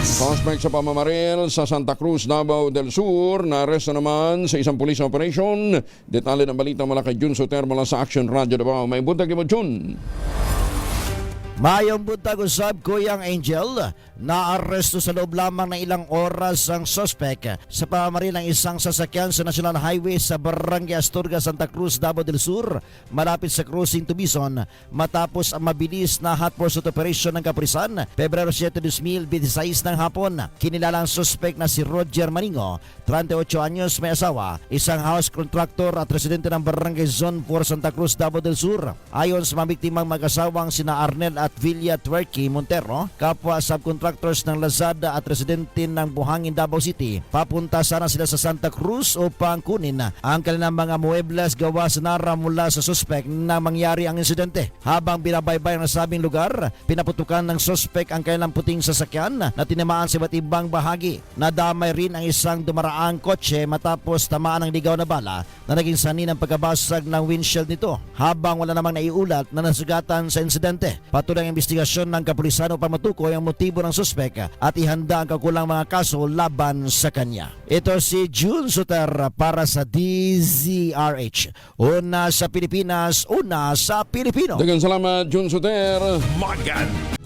Suspect sa pamamaril sa Santa Cruz, Davao del Sur, na-arrest na naman sa isang police operation. Detalye ng balita mula kay Jun Soter mula sa Action Radio Davao. May buntag mo, Jun. Mayong buntag usab Kuyang Angel, naaresto sa loob lamang ng ilang oras ang suspect sa pamamaril ng isang sasakyan sa National Highway sa Barangay Astorga, Santa Cruz, Davao del Sur, malapit sa crossing to Bison, matapos ang mabilis na hot pursuit operation ng kapulisan Pebrero 7, 2026 ng hapon. Kinilala ang suspect na si Roger Maningo, 38 anyos, may asawa, isang house contractor at residente ng Barangay Zone 4, Santa Cruz, Davao del Sur. Ayon sa mga biktimang mag-asawang sina Arnel at Villa Twerky Montero, kapwa subcontractors ng Lazada at residente ng Buhangin, Davao City, papunta sana sila sa Santa Cruz upang kunin ang kanilang mga muebles gawa sa nara mula sa suspect na mangyari ang insidente. Habang binabaybay ang nasabing lugar, pinaputukan ng suspect ang kanilang puting sasakyan na tinamaan sa iba't ibang bahagi. Nadamay rin ang isang dumaraang kotse matapos tamaan ng ligaw na bala na naging sanhi ng pagkabasag ng windshield nito, habang wala namang naiulat na nasugatan sa insidente. Patuloy ang investigasyon ng kapulisan upang matukoy ang motibo ng suspek at ihanda ang kakulang mga kaso laban sa kanya. Ito si Jun Soter para sa DZRH. Una sa Pilipinas, una sa Pilipino. Daghang salamat, Jun Soter. Magan